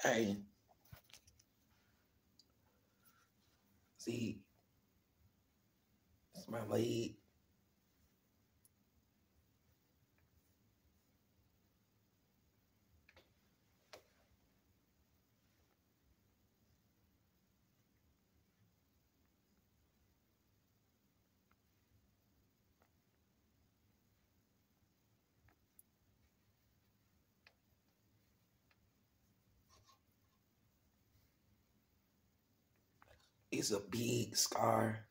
Hey, see, it's my leg. It's a big scar.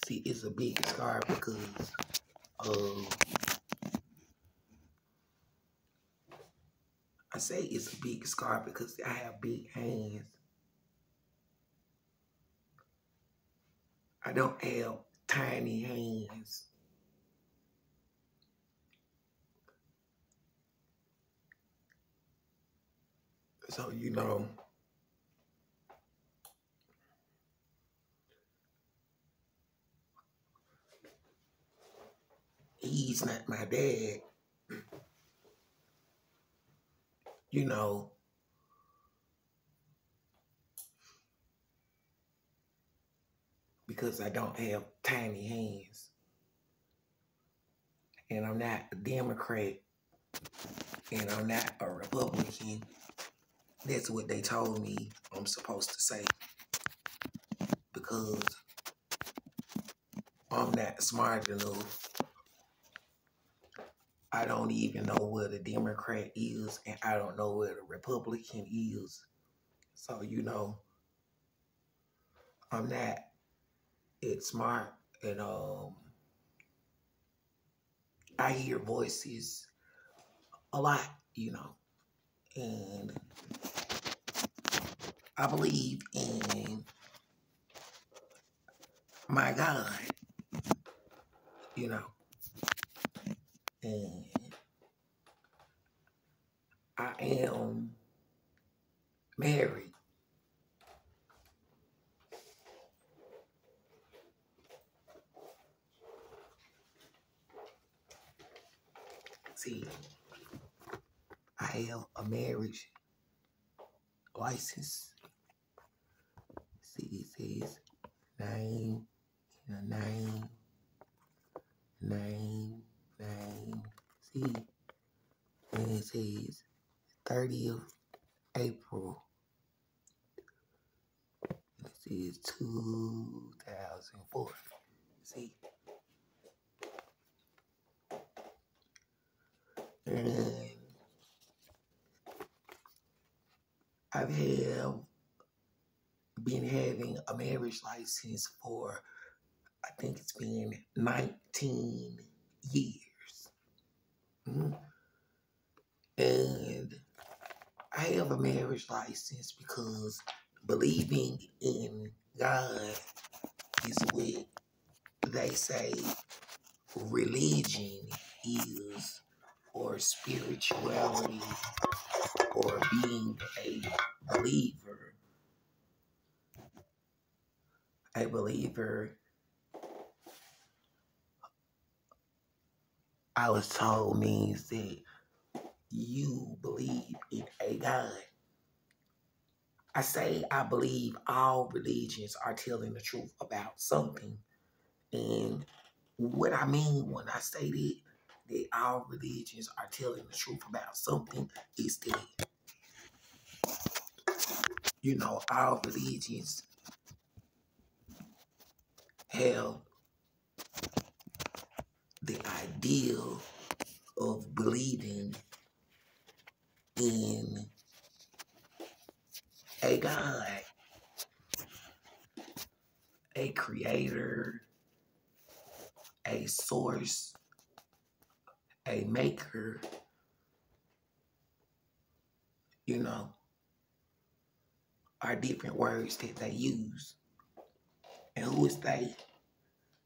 See, it's a big scar because I say it's a big scar because I have big hands. I don't have tiny hands. So, you know, he's not my dad. You know, because I don't have tiny hands. And I'm not a Democrat. And I'm not a Republican. That's what they told me I'm supposed to say. Because I'm not smart enough. I don't even know what a Democrat is, and I don't know what a Republican is. So, you know, I'm not as smart, and I hear voices a lot, you know, and I believe in my God, you know, and I am married. See, I have a marriage license. See, it says name, name. See, and it says 30th April. This is 2004. See, and I've been having a marriage license for, I think it's been 19 years. And I have a marriage license because believing in God is what they say religion is, or spirituality, or being a believer. A believer, I was told, means that you believe in a God. I say I believe all religions are telling the truth about something. And what I mean when I say that all religions are telling the truth about something is that, you know, all religions have the ideal of believing in a God, a creator, a source, a maker, you know, are different words that they use. And who is they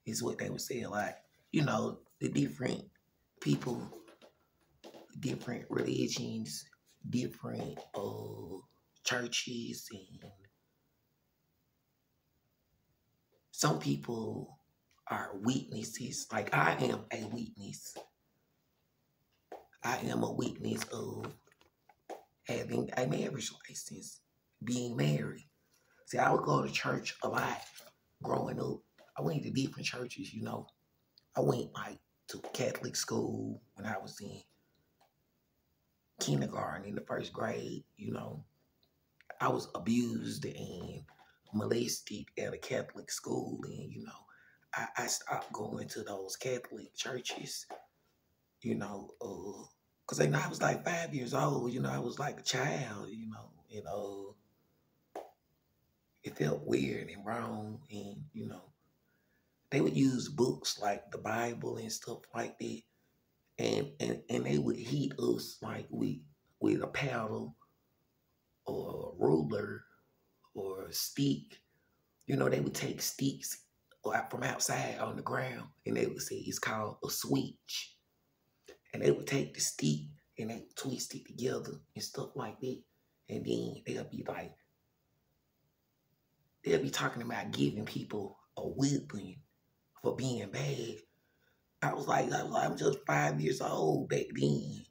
is what they would say, like, you know, the different people, different religions, different churches, and some people are witnesses. Like I am a witness. I am a witness of having a marriage license, being married. See, I would go to church a lot growing up. I went to different churches, you know. I went like to Catholic school when I was in kindergarten in the first grade, you know. I was abused and molested at a Catholic school, and you know, I stopped going to those Catholic churches, you know, because you know, I was like 5 years old, you know, I was like a child, you know, and it felt weird and wrong, and you know, they would use books like the Bible and stuff like that, and they would hit us like with a paddle or a ruler or a stick. You know, they would take sticks from outside on the ground, and they would say it's called a switch. And they would take the stick and they would twist it together and stuff like that. And then they'll be talking about giving people a whipping for being bad. I'm just 5 years old back then.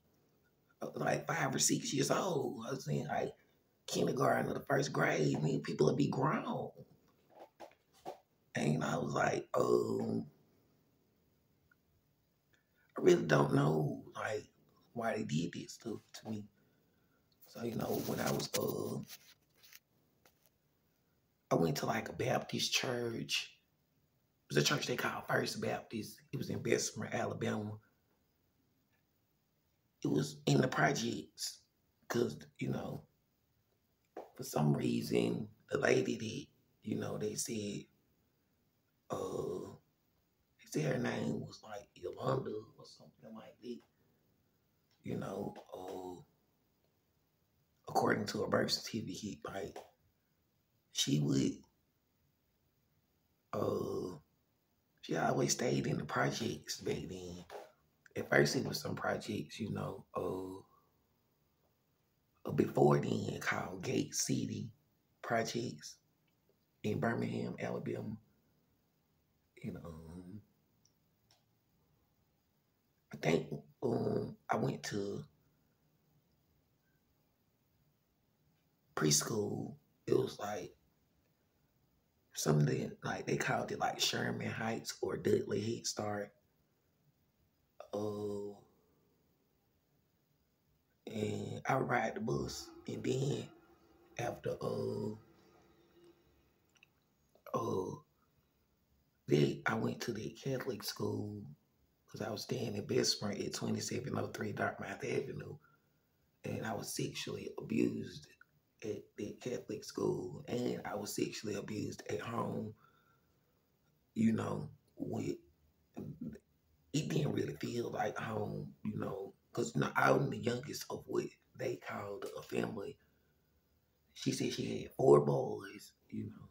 I was like 5 or 6 years old. I was in like kindergarten or the first grade. I mean, people would be grown. And I was like, I really don't know, like, why they did this stuff to me. So, you know, when I went to like a Baptist church. It was a church they called First Baptist. It was in Bessemer, Alabama. It was in the projects because, you know, for some reason, the lady that, you know, they said her name was like Yolanda or something like that. You know, according to a birth certificate, like she would, she always stayed in the projects back then. At first, it was some projects, you know, before then called Gate City Projects in Birmingham, Alabama. You know, I think I went to preschool. It was like something like they called it like Sherman Heights or Dudley Head Start. And I would ride the bus, and then after then I went to the Catholic school because I was staying in Bessemer at 2703 Dartmouth Avenue, and I was sexually abused at the Catholic school, and I was sexually abused at home. You know, with it didn't really feel like home, you know, because you know, I'm the youngest of what they called a family. She said she had 4 boys, you know,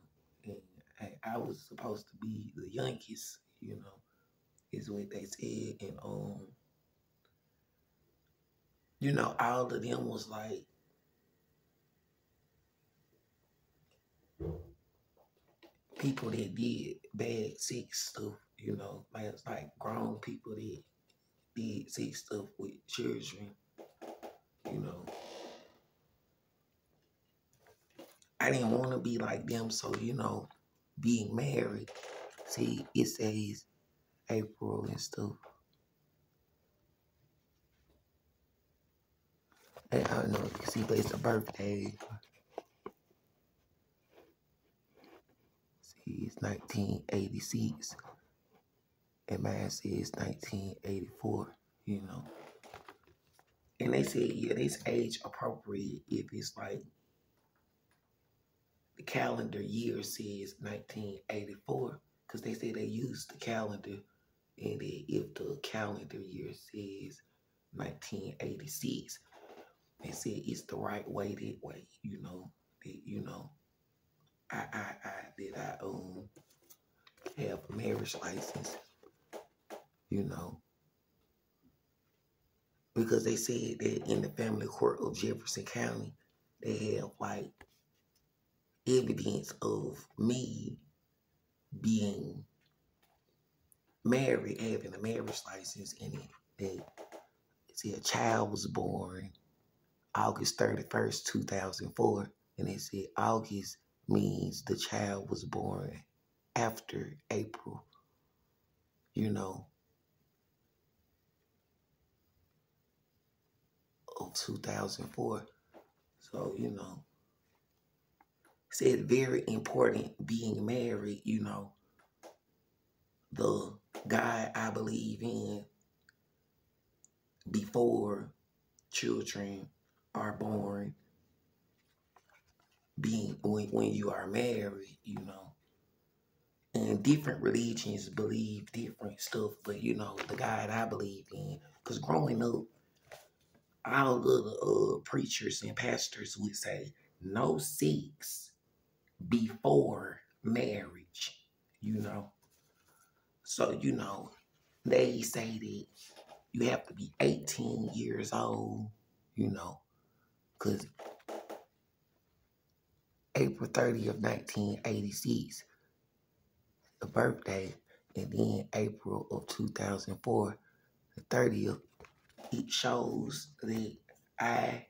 and I was supposed to be the youngest, you know, is what they said. And you know, all of them was like people that did bad sex stuff, you know, like it's like grown people that did sex stuff with children, you know. I didn't want to be like them, so you know, being married. See, it says April and stuff. And I don't know if you see, but it's a birthday. See, it's 1986. And mine says 1984, you know. And they said, yeah, this age appropriate if it's like the calendar year says 1984. Because they say they use the calendar, and if the calendar year says 1986, they said it's the right way that way, you know. That, you know, I have a marriage license, you know, because they said that in the family court of Jefferson County, they have like evidence of me being married, having a marriage license, and that See, a child was born August 31st, 2004. And it said August means the child was born after April, you know, of 2004. So, you know, said very important being married, you know, the God I believe in before children are born, being when you are married, you know. And different religions believe different stuff, but you know, the God I believe in, because growing up, all of the preachers and pastors would say, no sex before marriage, you know. So, you know, they say that you have to be 18 years old, you know, because April 30th, 1986, the birthday, and then April of 2004, the 30th, it shows that I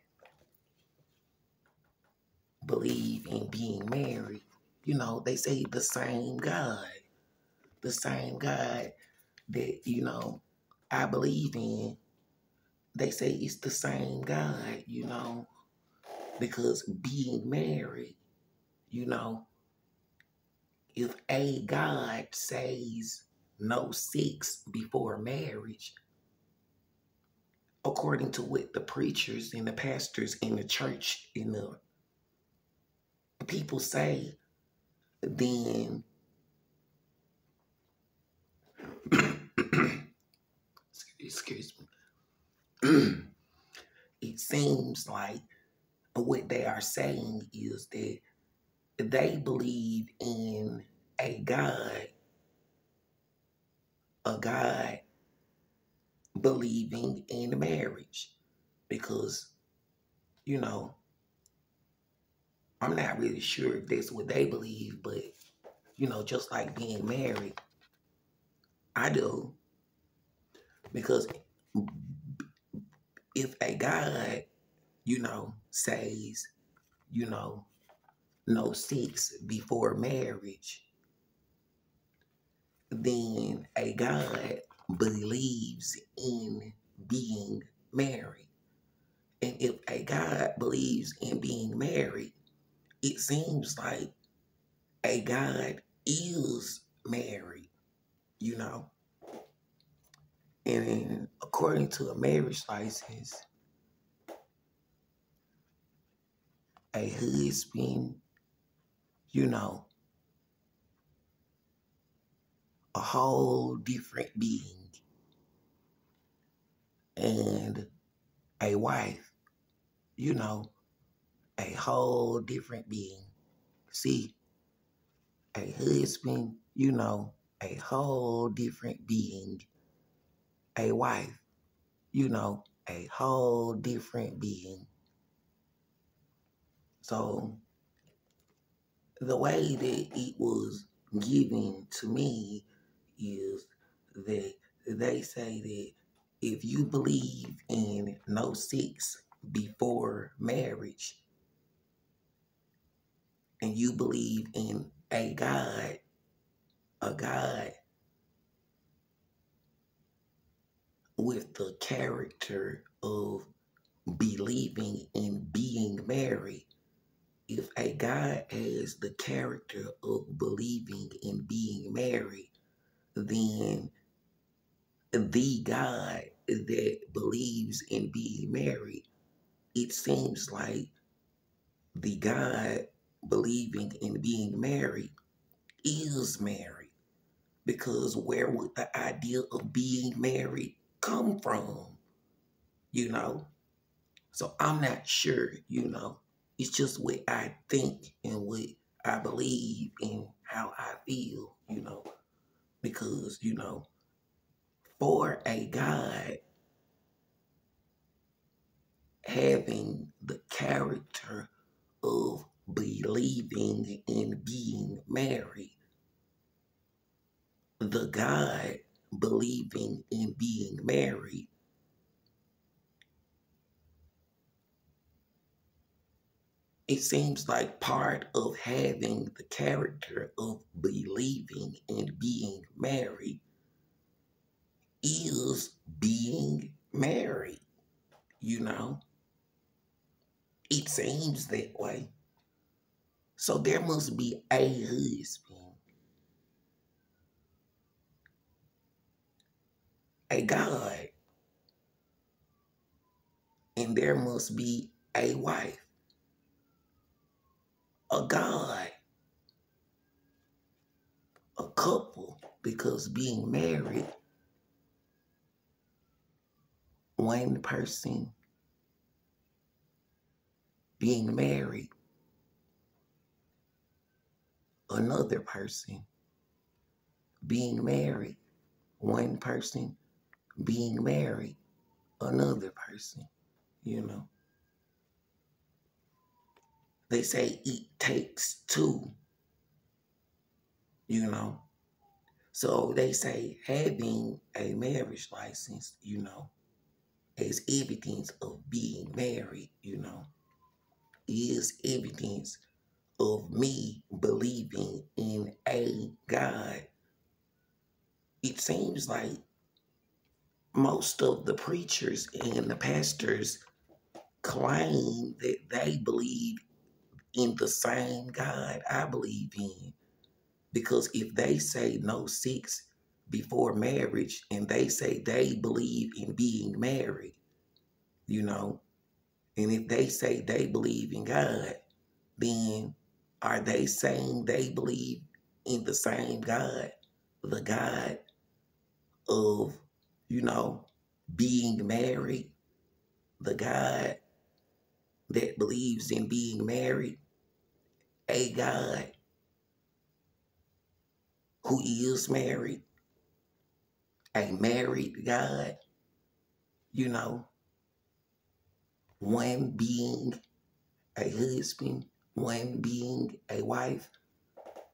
believe in being married. You know, they say the same God that, you know, I believe in. They say it's the same God, you know, because being married, you know, if a God says no sex before marriage, according to what the preachers and the pastors in the church and the people say, then excuse me, it seems like what they are saying is that they believe in a God believing in marriage. Because, you know, I'm not really sure if that's what they believe, but, you know, just like being married, I do. Because if a God, you know, says, you know, no sex before marriage, then a God believes in being married. And if a God believes in being married, it seems like a God is married, you know. And according to a marriage license, a husband, you know, a whole different being, and a wife, you know, a whole different being. See, a husband, you know, a whole different being. A wife, you know, a whole different being. So the way that it was given to me is that they say that if you believe in no sex before marriage and you believe in a God with the character of believing in being married, if a God has the character of believing in being married, then the God that believes in being married, it seems like the God believing in being married is married. Because where would the idea of being married come from? You know? So I'm not sure, you know. It's just what I think and what I believe and how I feel, you know. Because, you know, for a God having the character of believing in being married, the God believing in being married it seems like part of having the character of believing and being married is being married, you know? It seems that way. So there must be a husband, a God, and there must be a wife, a God, a couple, because being married, one person being married, another person being married, one person being married, another person, you know. They say it takes two, you know. So they say having a marriage license, you know, as evidence of being married, you know, is evidence of me believing in a God. It seems like most of the preachers and the pastors claim that they believe in the same God I believe in. Because if they say no sex before marriage and they say they believe in being married, you know, and if they say they believe in God, then are they saying they believe in the same God, the God of, you know, being married, the God that believes in being married, a God who is married, a married God, you know, one being a husband, one being a wife,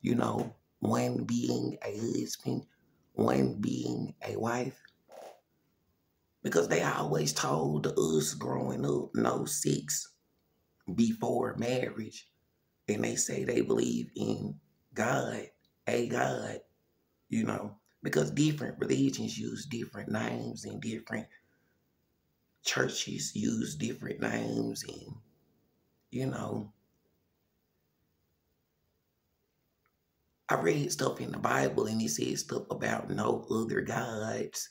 you know, one being a husband, one being a wife. Because they always told us growing up, no sex before marriage. And they say they believe in God, a God, you know, because different religions use different names and different churches use different names and, you know, I read stuff in the Bible and it said stuff about no other gods.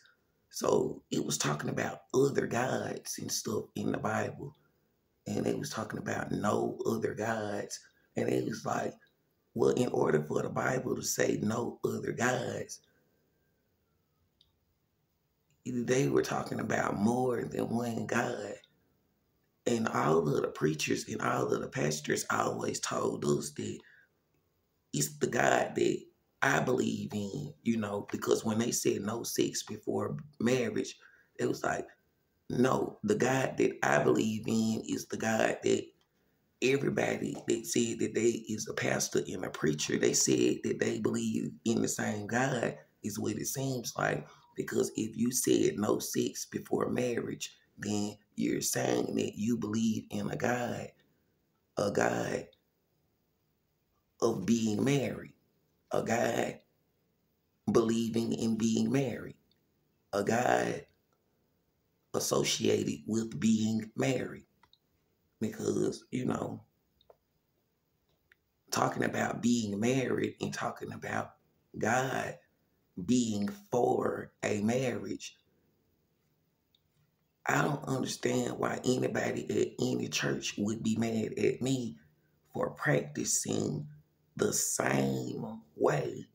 So it was talking about other gods and stuff in the Bible. And it was talking about no other gods. And it was like, well, in order for the Bible to say no other gods, they were talking about more than one God. And all of the preachers and all of the pastors always told us that it's the God that I believe in, you know, because when they said no sex before marriage, it was like, no, the God that I believe in is the God that everybody that said that they is a pastor and a preacher, they said that they believe in the same God is what it seems like. Because if you said no sex before marriage, then you're saying that you believe in a God of being married, a God believing in being married, a God associated with being married. Because, you know, talking about being married and talking about God being for a marriage, I don't understand why anybody at any church would be mad at me for practicing the same way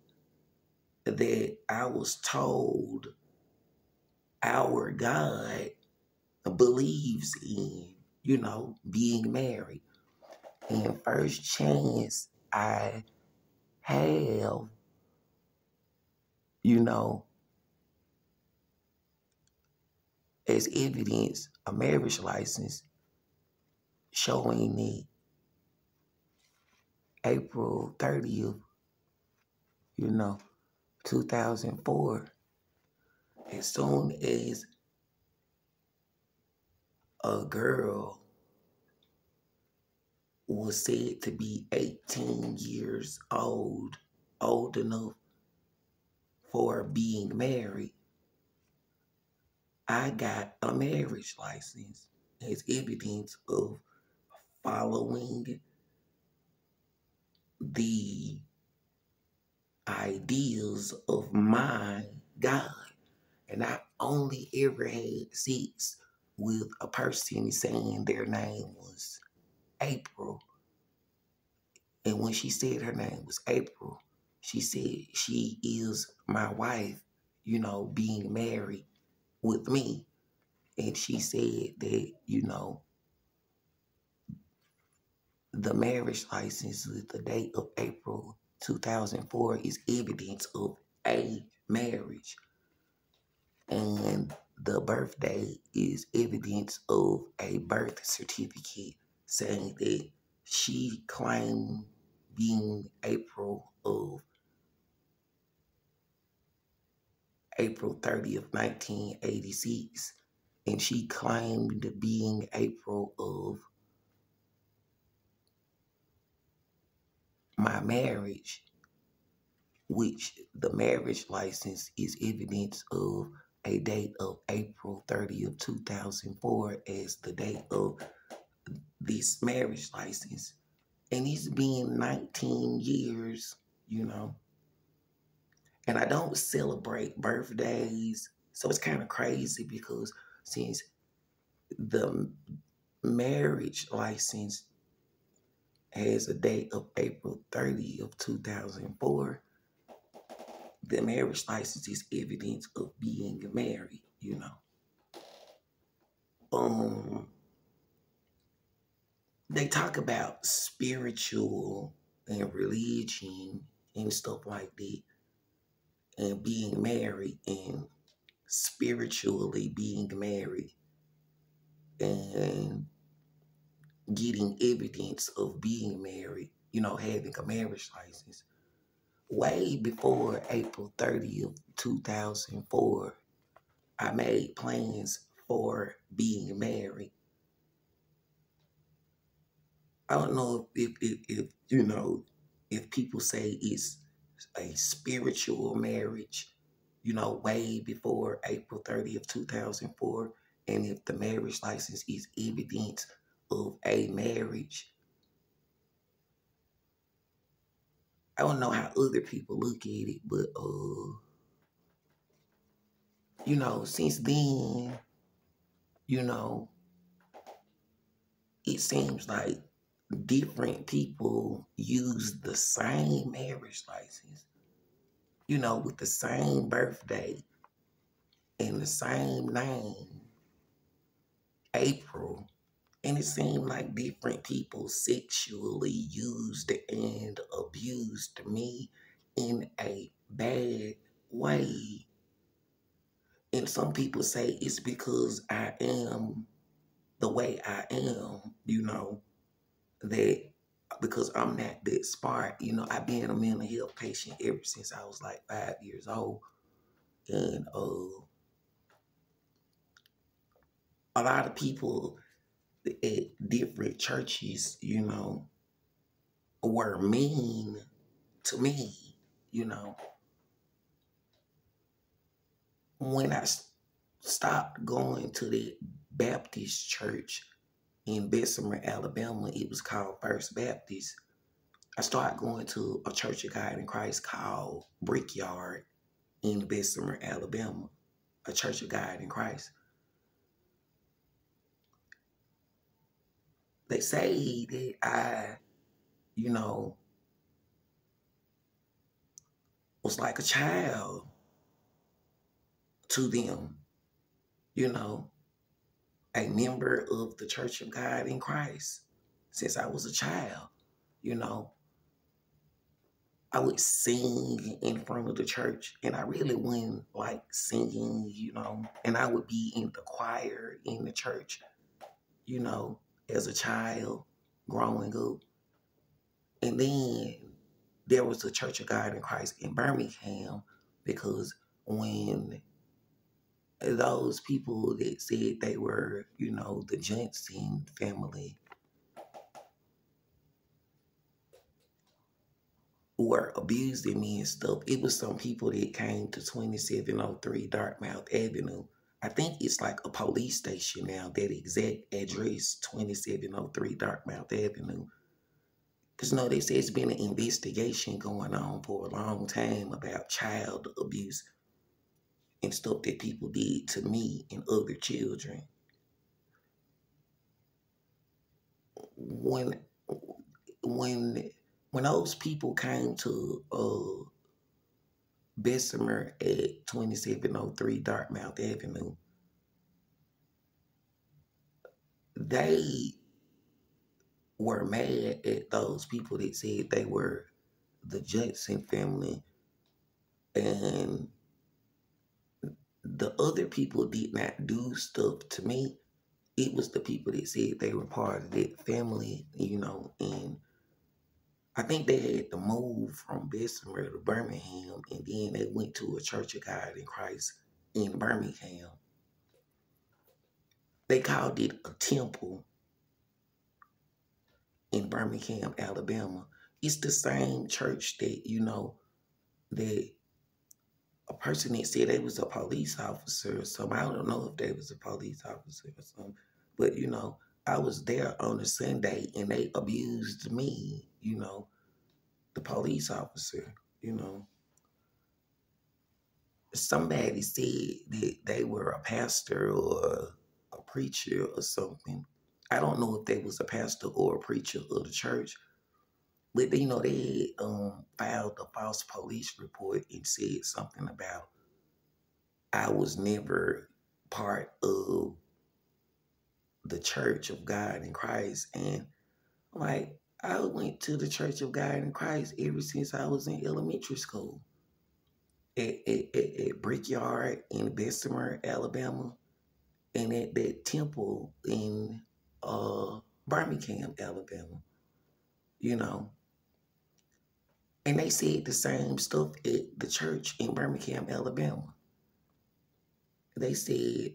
that I was told our God believes in, you know, being married. And first chance I have, you know, as evidence, a marriage license showing me April 30th, you know, 2004. As soon as a girl was said to be 18 years old enough for being married, I got a marriage license as evidence of following the ideas of my God. And I only ever had sex with a person saying their name was April. And when she said her name was April, she said she is my wife, you know, being married with me. And she said that, you know, the marriage license with the date of April 2004 is evidence of a marriage. And the birthday is evidence of a birth certificate saying that she claimed being April 30th, 1986, and she claimed being April of my marriage, which the marriage license is evidence of a date of April 30th, 2004 as the date of this marriage license. And it's been 19 years, you know. And I don't celebrate birthdays. So it's kind of crazy because since the marriage license has a date of April 30th of 2004, the marriage license is evidence of being married, you know. They talk about spiritual and religion and stuff like that, and being married and spiritually being married and getting evidence of being married, you know, having a marriage license. Way before April 30th, 2004, I made plans for being married. I don't know if you know, if people say it's a spiritual marriage, you know, way before April 30th, 2004, and if the marriage license is evidence of a marriage. I don't know how other people look at it, but you know, since then, you know, it seems like different people use the same marriage license, you know, with the same birthday and the same name, April. And it seemed like different people sexually used and abused me in a bad way. And some people say it's because I am the way I am, you know, that because I'm not that smart, you know, I've been a mental health patient ever since I was like 5 years old. And a lot of people at different churches, you know, were mean to me, you know. When I stopped going to the Baptist church in Bessemer, Alabama, it was called First Baptist. I started going to a Church of God in Christ called Brickyard in Bessemer, Alabama, a Church of God in Christ. They say that I, you know, was like a child to them, you know, a member of the Church of God in Christ since I was a child, you know. I would sing in front of the church, and I really wouldn't like singing, you know, and I would be in the choir in the church, you know, as a child growing up. And then there was the Church of God in Christ in Birmingham, because when those people that said they were, you know, the Johnson family, were abusing me and stuff, it was some people that came to 2703 Dartmouth Avenue. I think it's like a police station now, that exact address, 2703 Dartmouth Avenue. Because, no, they say it's been an investigation going on for a long time about child abuse and stuff that people did to me and other children. When those people came to Bessemer at 2703 Dartmouth Avenue, they were mad at those people that said they were the Judson family, and the other people did not do stuff to me. It was the people that said they were part of that family, and I think they had to move from Bessemer to Birmingham, and then they went to a Church of God in Christ in Birmingham. They called it a temple in Birmingham, Alabama. It's the same church that, that a person that said they was a police officer or something. I don't know if they was a police officer or something, but, I was there on a Sunday and they abused me, the police officer, Somebody said that they were a pastor or a preacher or something. I don't know if they was a pastor or a preacher of the church, but they filed a false police report and said something about I was never part of the Church of God in Christ. And like, I went to the Church of God in Christ ever since I was in elementary school. At Brickyard in Bessemer, Alabama, and at that temple in Birmingham, Alabama, And they said the same stuff at the church in Birmingham, Alabama. They said,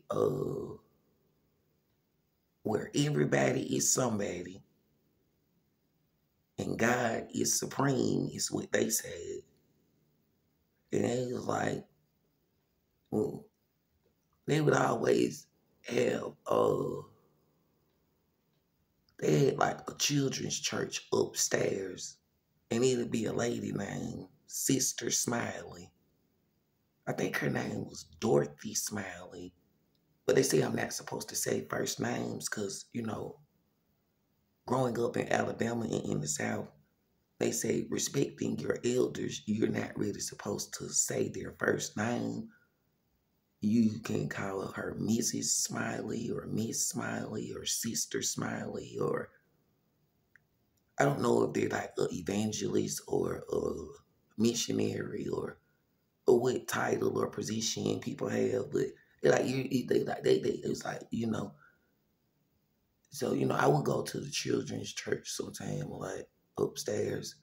where everybody is somebody and God is supreme, is what they said. And they was like, well, they would always have, they had like a children's church upstairs, and it'd be a lady named Sister Smiley. I think her name was Dorothy Smiley. But they say I'm not supposed to say first names because, growing up in Alabama and in the South, they say respecting your elders, you're not really supposed to say their first name. You can call her Mrs. Smiley or Miss Smiley or Sister Smiley, or I don't know if they're like an evangelist or a missionary or what title or position people have, but it's like, So, I would go to the children's church sometime, like upstairs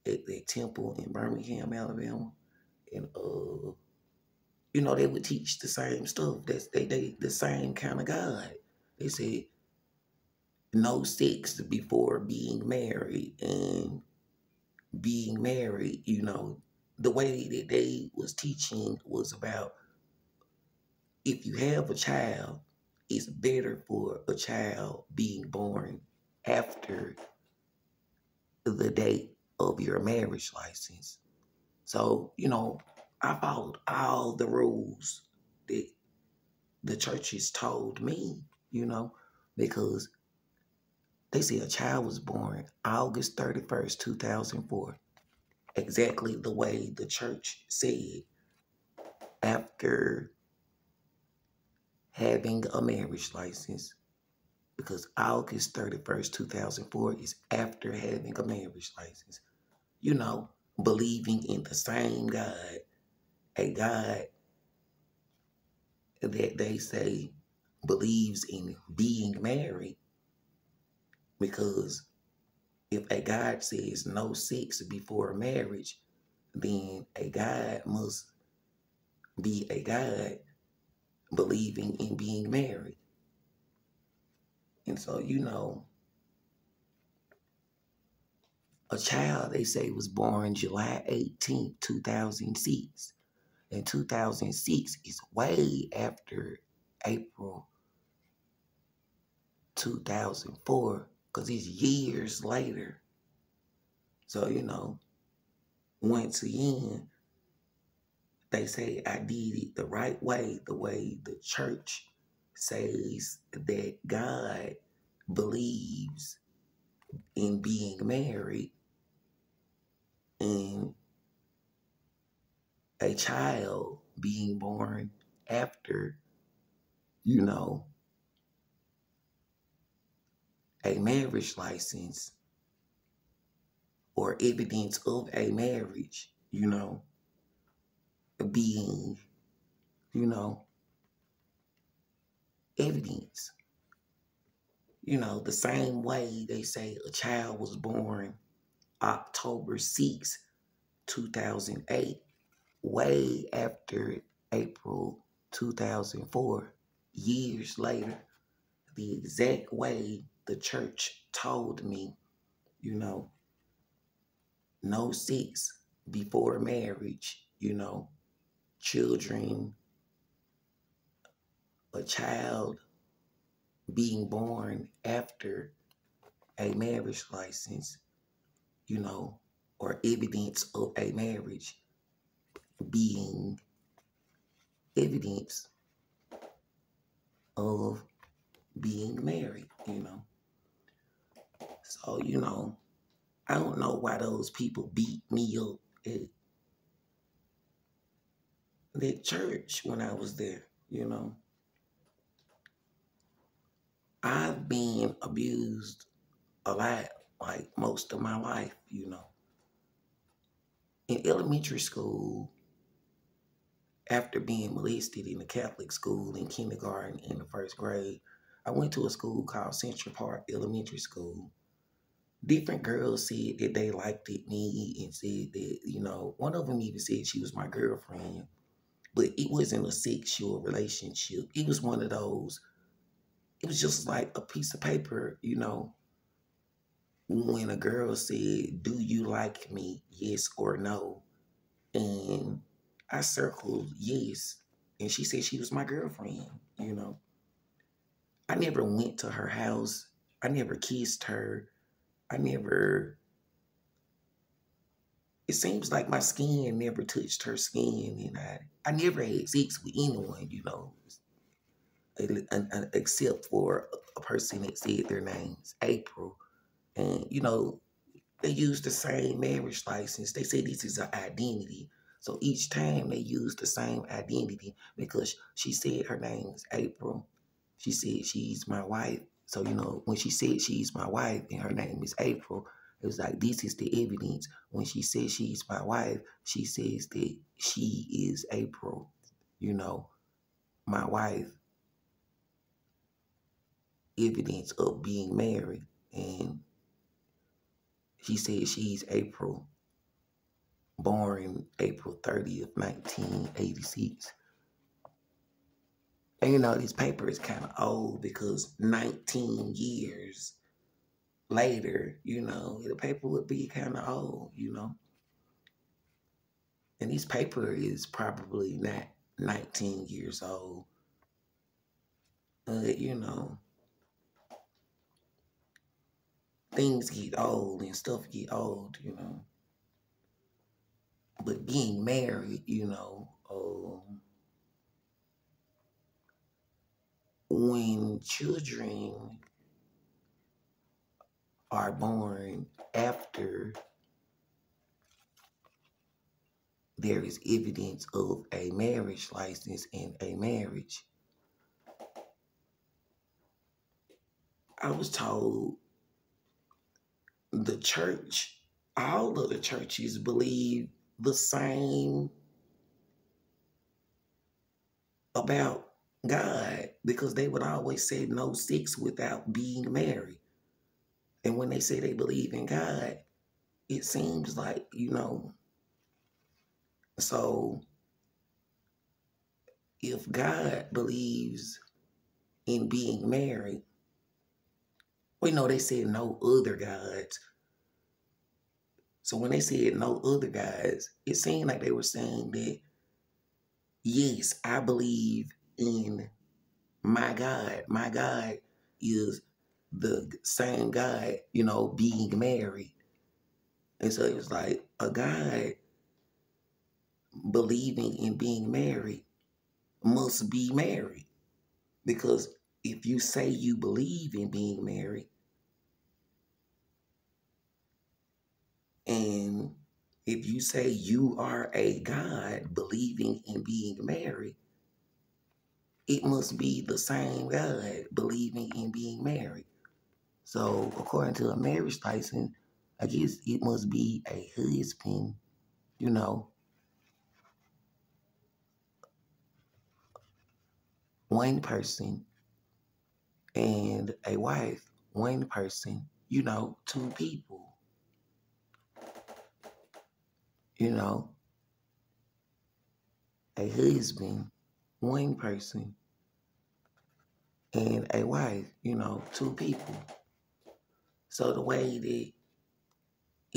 at the temple in Birmingham, Alabama. And they would teach the same stuff. That's they the same kind of God. They said no sex before being married, and being married, the way that they was teaching was about if you have a child, it's better for a child being born after the date of your marriage license. So, I followed all the rules that the churches told me, because they say a child was born August 31st, 2004, exactly the way the church said, after having a marriage license, because August 31st, 2004 is after having a marriage license. Believing in the same God, a God that they say believes in being married, because if a God says no sex before marriage, then a God must be a God believing in being married. And so, a child, they say, was born July 18th, 2006. And 2006 is way after April 2004, because it's years later. So, once again, they say I did it the right way, the way the church says that God believes in being married, and a child being born after, a marriage license or evidence of a marriage, being, evidence. The same way they say a child was born October 6, 2008, way after April 2004, years later, the exact way the church told me, no sex before marriage, children, a child being born after a marriage license, or evidence of a marriage being evidence of being married, So, I don't know why those people beat me up at that church when I was there, I've been abused a lot, like most of my life, In elementary school, after being molested in a Catholic school in kindergarten in the first grade, I went to a school called Central Park Elementary School. Different girls said that they liked me and said that, one of them even said she was my girlfriend, but it wasn't a sexual relationship. It was one of those, it was just like a piece of paper, when a girl said, "Do you like me? Yes or no?" And I circled yes. And she said she was my girlfriend, I never went to her house. I never kissed her. It seems like my skin never touched her skin. And I never had sex with anyone, except for a person that said their names, April. And, they use the same marriage license. They say this is an identity. So each time they use the same identity because she said her name is April. She said she's my wife. So, when she said she's my wife and her name is April, it was like, this is the evidence. When she says she's my wife, she says that she is April, my wife, evidence of being married. And she said she's April, born April 30th, 1986. And this paper is kind of old because 19 years later, the paper would be kind of old, And this paper is probably not 19 years old. Things get old and stuff get old, But being married, when children are born after there is evidence of a marriage license and a marriage, I was told the church, all of the churches believe the same about God because they would always say no sex without being married. And when they say they believe in God, it seems like, so if God believes in being married, we know they said no other gods. So when they said no other gods, it seemed like they were saying that, yes, I believe in my God. My God is the same God, being married. And so it was like a God believing in being married must be married. Because if you say you believe in being married, and if you say you are a God believing in being married, it must be the same God believing in being married. So according to a marriage license, I guess it must be a husband, you know, one person, and a wife, one person, two people, you know, a husband, one person, and a wife, two people. So the way that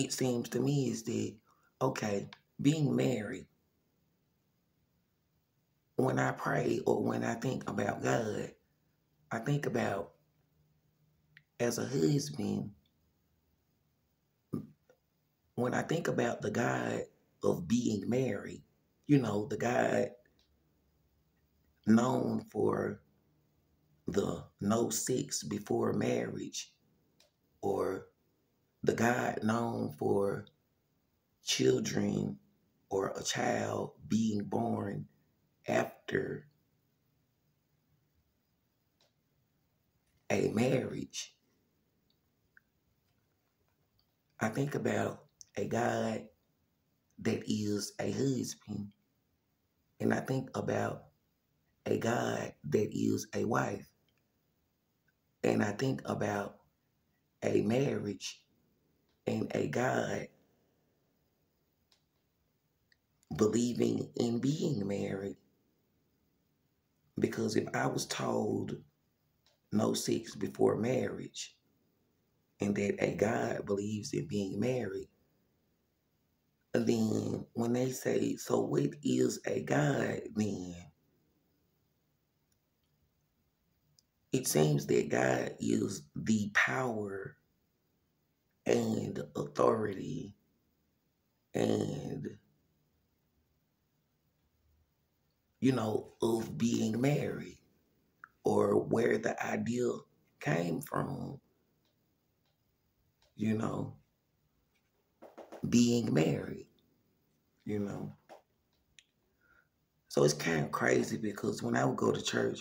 it seems to me is that, okay, being married, when I pray or when I think about God, I think about as a husband, when I think about the God of being married, the God known for the no sex before marriage, or the God known for children or a child being born after a marriage. I think about a God that is a husband, and I think about a God that is a wife, and I think about a marriage and a God believing in being married. Because if I was told no sex before marriage and that a God believes in being married, then when they say, so what is a God then? It seems that God is the power and authority and, of being married, or where the idea came from, being married, you know. So it's kind of crazy because when I would go to church,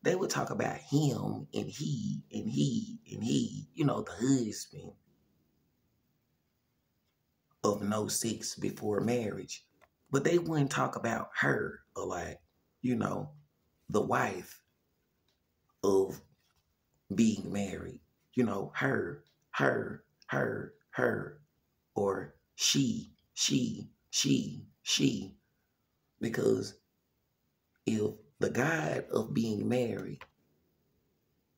they would talk about him and he and he and he, the husband of no sex before marriage. But they wouldn't talk about her a lot, the wife of being married, her, or she. Because if the God of being married,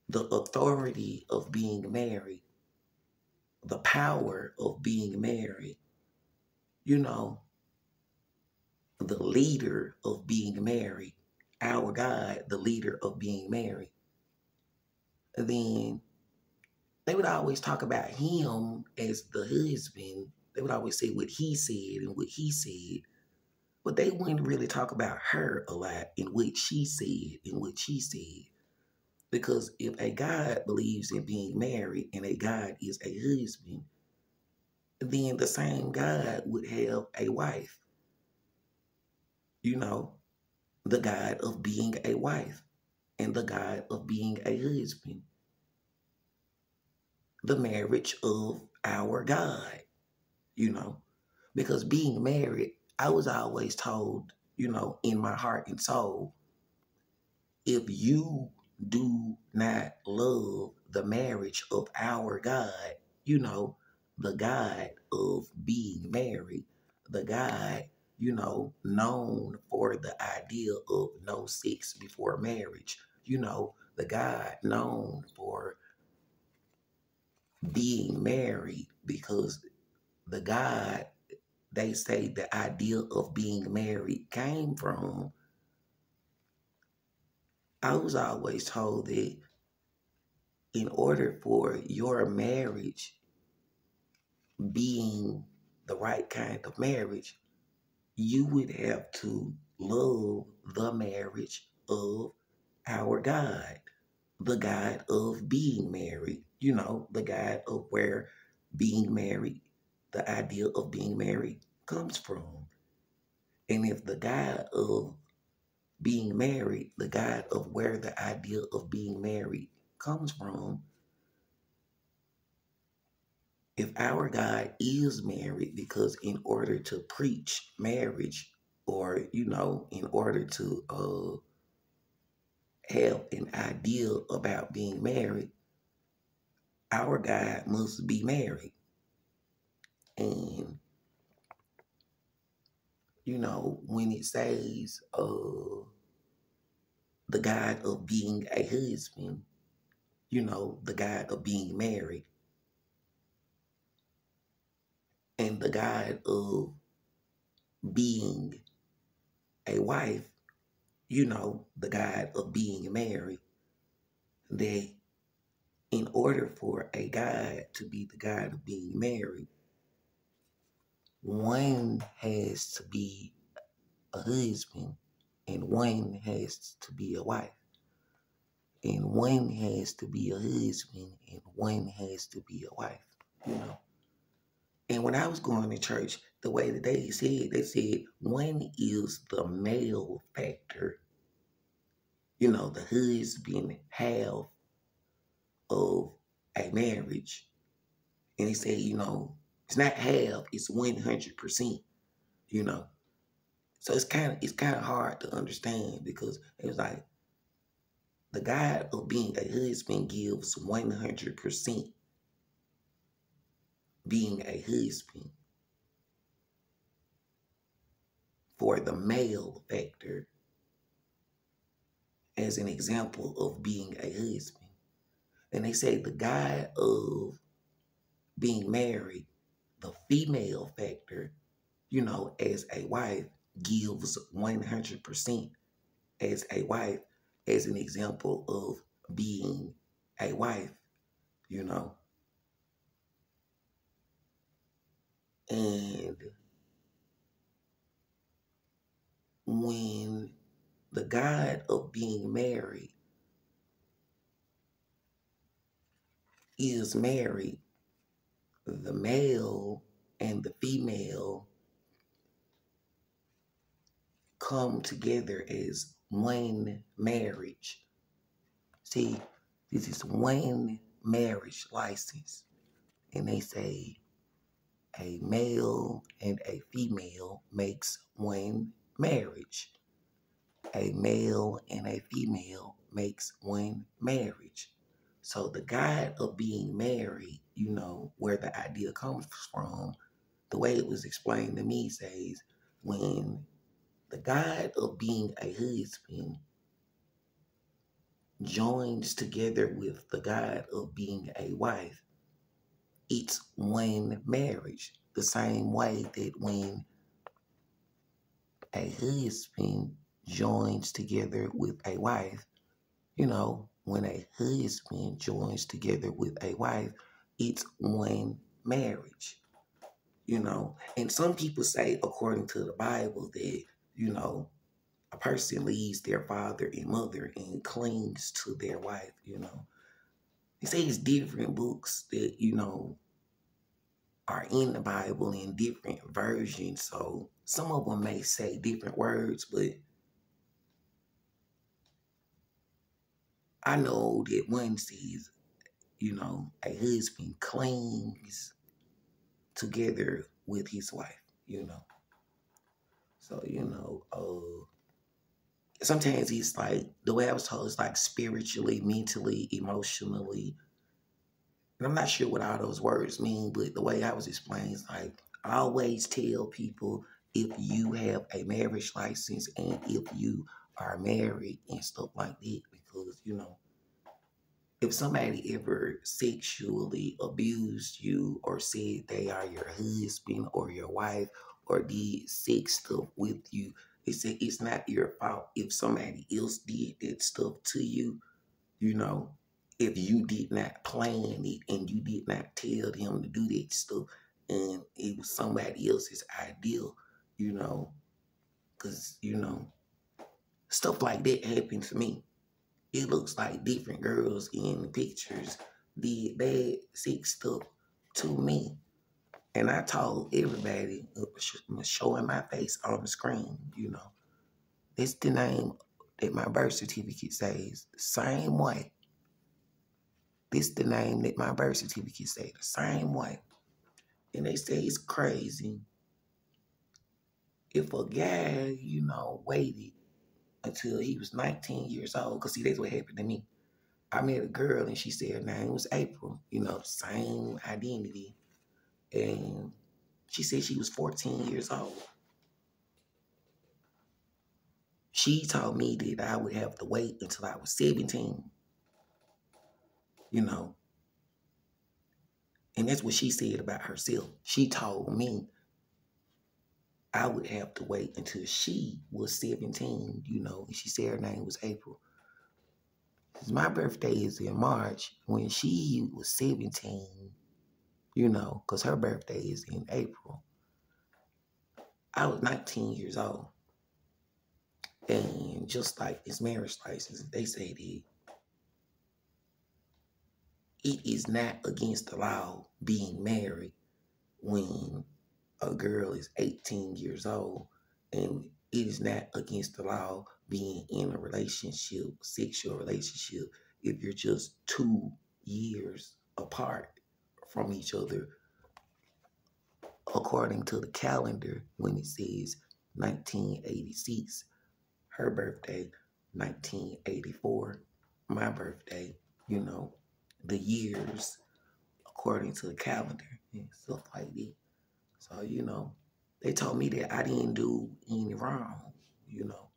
the authority of being married, the power of being married, the leader of being married, our God, the leader of being married, then they would always talk about him as the husband. They would always say what he said and what he said, but they wouldn't really talk about her a lot and what she said and what she said. Because if a God believes in being married and a God is a husband, then the same God would have a wife, the God of being a wife and the God of being a husband, the marriage of our God, because being married, I was always told, in my heart and soul, if you do not love the marriage of our God, the God of being married, the God, known for the idea of no sex before marriage, the God known for being married, because the God they say the idea of being married came from, I was always told that in order for your marriage being the right kind of marriage, you would have to love the marriage of our God, the God of being married, the God of where being married, the idea of being married comes from. And if the God of being married, the God of where the idea of being married comes from, if our God is married, because in order to preach marriage or, in order to have an idea about being married, our God must be married. And, when it says the God of being a husband, the God of being married, and the God of being a wife, the God of being married, that in order for a God to be the God of being married, one has to be a husband and one has to be a wife. And one has to be a husband and one has to be a wife, you know. And when I was going to church, the way that they said one is the male factor, the husband half of a marriage. And he said, it's not half, it's 100%, you know. So it's kind of hard to understand because it was like the God of being a husband gives 100% being a husband for the male factor as an example of being a husband. And they say the God of being married, the female factor, as a wife, gives 100% as a wife, as an example of being a wife, you know. And when the God of being married is married, the male and the female come together as one marriage. See, this is one marriage license. And they say a male and a female makes one marriage. A male and a female makes one marriage. So the God of being married, where the idea comes from, the way it was explained to me says, when the God of being a husband joins together with the God of being a wife, it's one marriage. The same way that when a husband joins together with a wife, when a husband joins together with a wife, it's one marriage, And some people say, according to the Bible, that, a person leaves their father and mother and clings to their wife, They say it's different books that, are in the Bible in different versions. So some of them may say different words, but I know that one says, a husband clings together with his wife, So, sometimes it's like, the way I was told, it's like spiritually, mentally, emotionally. And I'm not sure what all those words mean, but the way I was explained is like, I always tell people if you have a marriage license and if you are married and stuff like that, because, if somebody ever sexually abused you or said they are your husband or your wife or did sex stuff with you, they said it's not your fault if somebody else did that stuff to you, you know, if you did not plan it and you did not tell them to do that stuff and it was somebody else's idea, you know, because, you know, stuff like that happened to me. It looks like different girls in the pictures did bad sex stuff to me. And I told everybody, showing my face on the screen, you know, it's the name that my birth certificate says, the same way. This the name that my birth certificate says, the same way. And they say it's crazy if a guy, you know, waited until he was 19 years old, because see, that's what happened to me. I met a girl and she said her name was April, you know, same identity. And she said she was 14 years old. She told me that I would have to wait until I was 17, you know. And that's what she said about herself. She told me I would have to wait until she was 17, you know. And she said her name was April. My birthday is in March. When she was 17, you know, because her birthday is in April, I was 19 years old. And just like this marriage license, they say that it is not against the law being married when a girl is 18 years old. And it is not against the law being in a relationship, sexual relationship, if you're just 2 years apart from each other, according to the calendar, when it says 1986, her birthday, 1984, my birthday, you know, the years according to the calendar and stuff like that. So, you know, they told me that I didn't do any wrong, you know.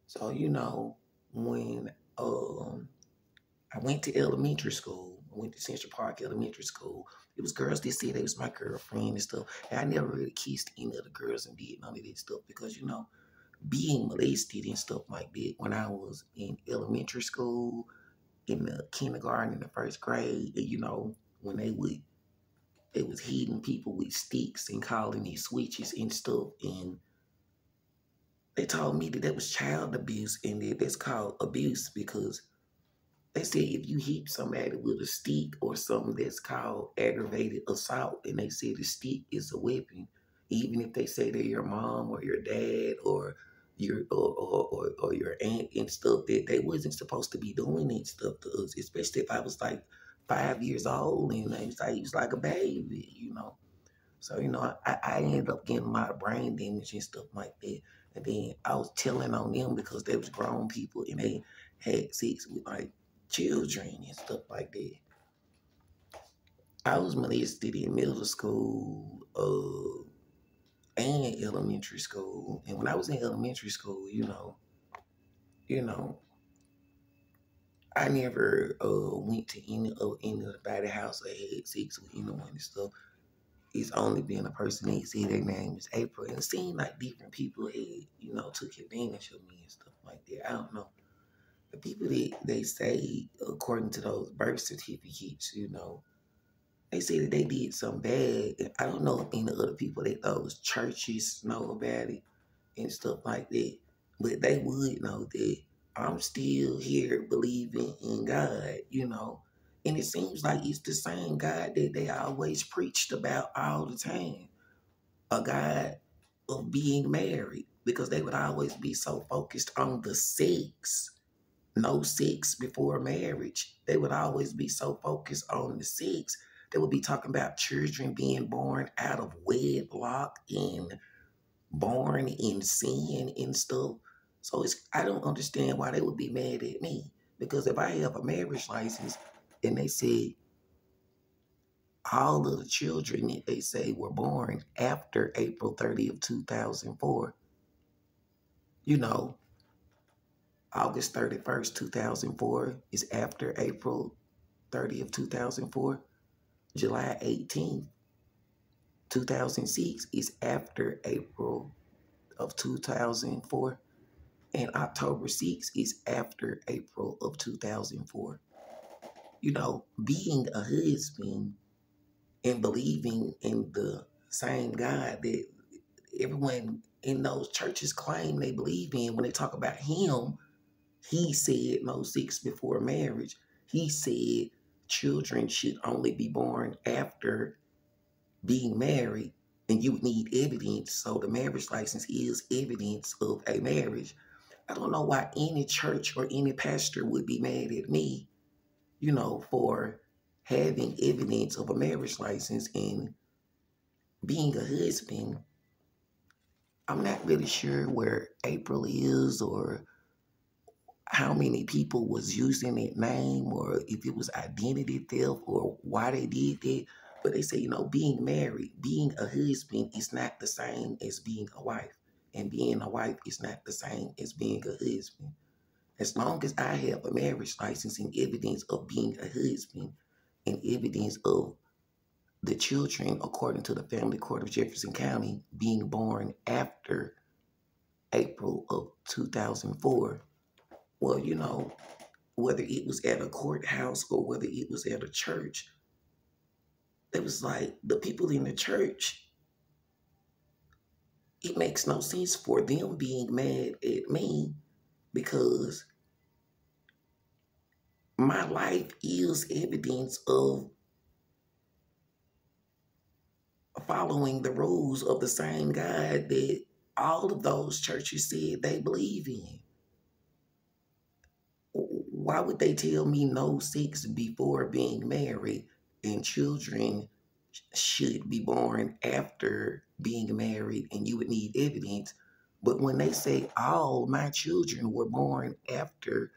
So, you know, when I went to elementary school, I went to Central Park Elementary School, it was girls that said they was my girlfriend and stuff. And I never really kissed any of the girls and did none of that stuff because, you know, being molested and stuff like that when I was in elementary school, in the kindergarten, in the first grade, and, you know, when they was hitting people with sticks and calling it switches and stuff, and they told me that that was child abuse and that that's called abuse because they said if you hit somebody with a stick or something, that's called aggravated assault, and they said the stick is a weapon, even if they say they're your mom or your dad or or your aunt and stuff, that they wasn't supposed to be doing that stuff to us, especially if I was like 5 years old and they was like, he was like a baby, you know. So, you know, I ended up getting my brain damage and stuff like that. And then I was telling on them because they was grown people and they had sex with like children and stuff like that. I was molested in middle school and elementary school. And when I was in elementary school, you know, I never went to anybody's house or had sex with anyone and stuff. It's only been a person that said their name is April. And it seemed like different people had, you know, took advantage of me and stuff like that. I don't know. The people that they say, according to those birth certificates, you know, they say that they did something bad. I don't know if any other people that those churches know about it and stuff like that. But they would know that I'm still here believing in God, you know. And it seems like it's the same God that they always preached about all the time. A God of being married. Because they would always be so focused on the sex. No sex before marriage. They would always be so focused on the sex. They would be talking about children being born out of wedlock and born in sin and stuff. So I don't understand why they would be mad at me. Because if I have a marriage license and they say all of the children that they say were born after April 30th, 2004, you know, August 31st, 2004 is after April 30th, 2004. July 18th, 2006 is after April of 2004. And October 6th is after April of 2004. You know, being a husband and believing in the same God that everyone in those churches claim they believe in, when they talk about him, he said no sex before marriage. He said children should only be born after being married, and you would need evidence. So the marriage license is evidence of a marriage. I don't know why any church or any pastor would be mad at me, you know, for having evidence of a marriage license and being a husband. I'm not really sure where April is or how many people was using that name or if it was identity theft or why they did that. But they say, you know, being married, being a husband is not the same as being a wife. And being a wife is not the same as being a husband. As long as I have a marriage license and evidence of being a husband and evidence of the children, according to the Family Court of Jefferson County, being born after April of 2004, well, you know, whether it was at a courthouse or whether it was at a church, it was like the people in the church, it makes no sense for them being mad at me because my life is evidence of following the rules of the same God that all of those churches said they believe in. Why would they tell me no sex before being married and children should be born after being married and you would need evidence? But when they say all my children were born after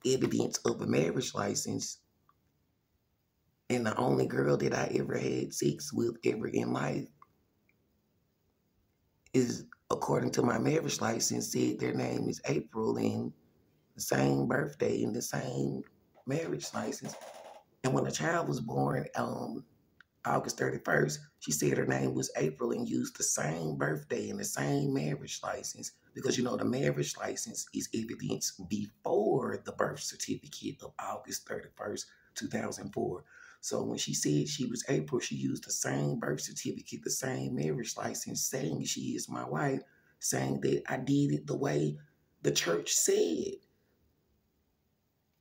evidence of a marriage license, and the only girl that I ever had sex with ever in life is, according to my marriage license, said their name is April and the same birthday and the same marriage license. And when the child was born, August 31st, she said her name was April and used the same birthday and the same marriage license because, you know, the marriage license is evidence before the birth certificate of August 31st, 2004. So when she said she was April, she used the same birth certificate, the same marriage license, saying she is my wife, saying that I did it the way the church said.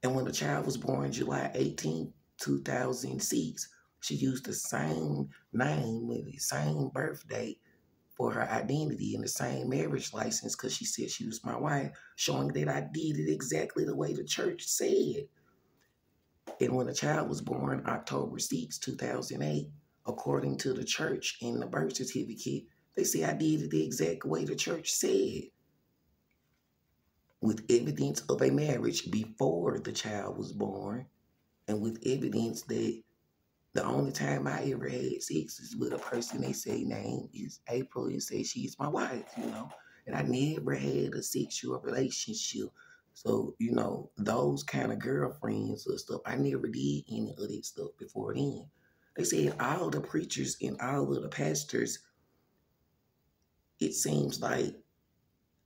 And when the child was born July 18th, 2006, she used the same name with the same birth date for her identity and the same marriage license because she said she was my wife, showing that I did it exactly the way the church said. And when the child was born October 6, 2008, according to the church in the birth certificate, they say I did it the exact way the church said, with evidence of a marriage before the child was born and with evidence that the only time I ever had sex is with a person they say name is April and say she's my wife, you know. And I never had a sexual relationship. So, you know, those kind of girlfriends or stuff, I never did any of that stuff before then. They said all the preachers and all of the pastors, it seems like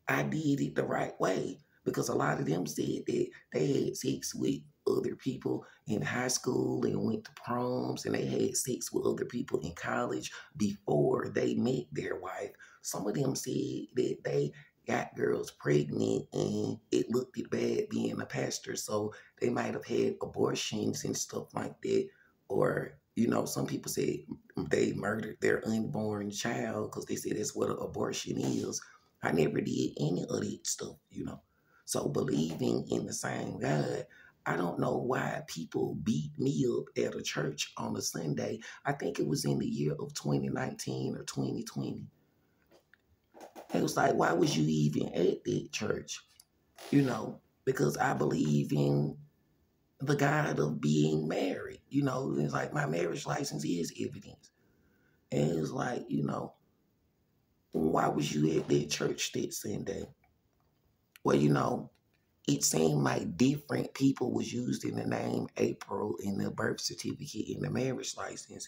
I did it the right way because a lot of them said that they had sex with other people in high school and went to proms and they had sex with other people in college before they met their wife. Some of them said that they got girls pregnant and it looked bad being a pastor, so they might have had abortions and stuff like that. Or, you know, some people said they murdered their unborn child because they said that's what an abortion is. I never did any of that stuff, you know. So believing in the same God, I don't know why people beat me up at a church on a Sunday. I think it was in the year of 2019 or 2020. It was like, why was you even at that church? You know, because I believe in the God of being married. You know, it's like my marriage license is evidence. And it's like, you know, why was you at that church that Sunday? Well, you know, it seemed like different people was using the name April in the birth certificate and the marriage license,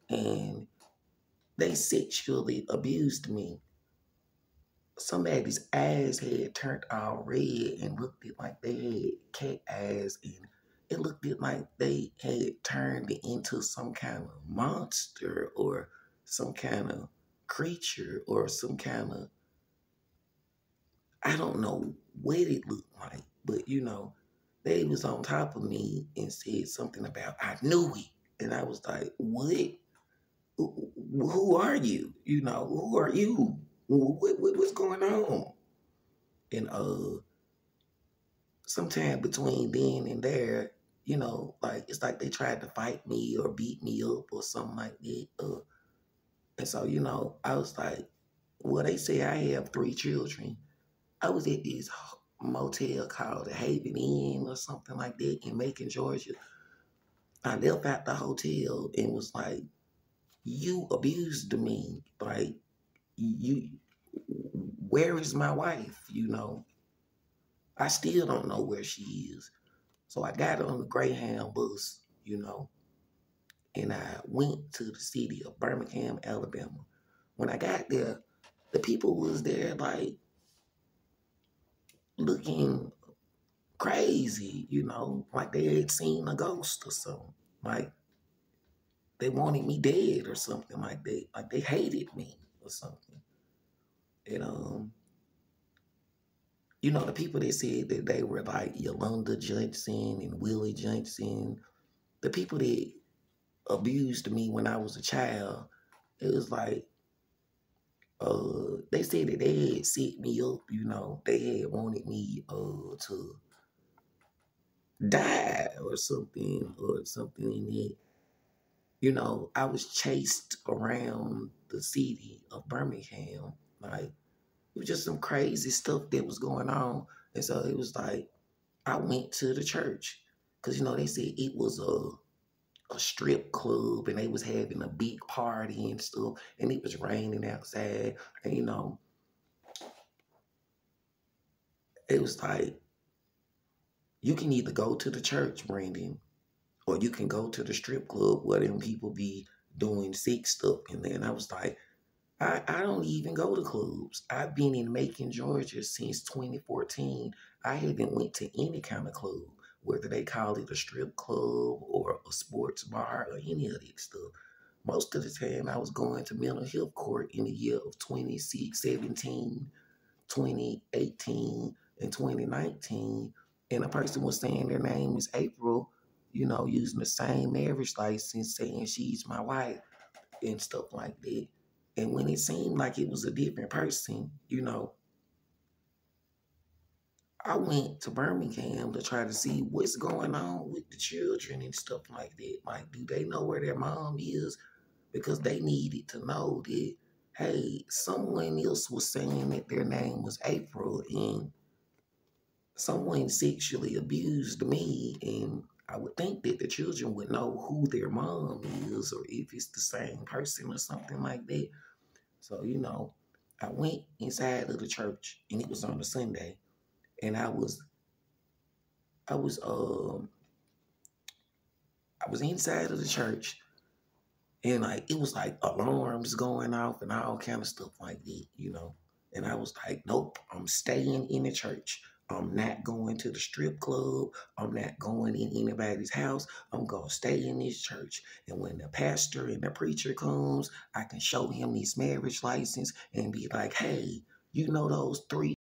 and they sexually abused me. Somebody's eyes had turned all red and looked it like they had cat eyes, and it looked it like they had turned into some kind of monster or some kind of creature or some kind of, I don't know what it looked like, but they was on top of me and said something about I knew it, and I was like, what? Who are you? Who are you? What's going on? And sometime between then and there, like it's like they tried to fight me or beat me up or something like that. And so, I was like, well, they say I have 3 children. I was at this motel called the Haven Inn or something like that in Macon, Georgia. I left out the hotel and was like, you abused me. Like, you, where is my wife? I still don't know where she is. So I got on the Greyhound bus, and I went to the city of Birmingham, Alabama. When I got there, the people was there like looking crazy, like they had seen a ghost or something. Like they wanted me dead or something like that. Like they hated me or something. And the people that said that they were like Yolanda Johnson and Willie Johnson, the people that abused me when I was a child, it was like, they said that they had set me up, they had wanted me to die or something in it. I was chased around the city of Birmingham. Like, it was just some crazy stuff that was going on. And so it was like, I went to the church because, they said it was a strip club and they was having a big party and stuff, and it was raining outside. And, it was like, you can either go to the church, Brandon, or you can go to the strip club where them people be doing sick stuff. And then I was like, I don't even go to clubs. I've been in Macon, Georgia since 2014. I haven't went to any kind of club, whether they call it a strip club or a sports bar or any of that stuff. Most of the time I was going to mental health court in the year of 2017, 2018, and 2019. And a person was saying their name is April, using the same marriage license, saying she's my wife and stuff like that. And when it seemed like it was a different person, I went to Birmingham to try to see what's going on with the children and stuff like that. Like, do they know where their mom is? Because they needed to know that, hey, someone else was saying that their name was April and someone sexually abused me, and I would think that the children would know who their mom is or if it's the same person or something like that. So, I went inside of the church and it was on a Sunday, and I was inside of the church, and like it was like alarms going off and all kind of stuff like that. And I was like, nope, I'm staying in the church. I'm not going to the strip club. I'm not going in anybody's house. I'm going to stay in this church. And when the pastor and the preacher comes, I can show him this marriage license and be like, hey, those 3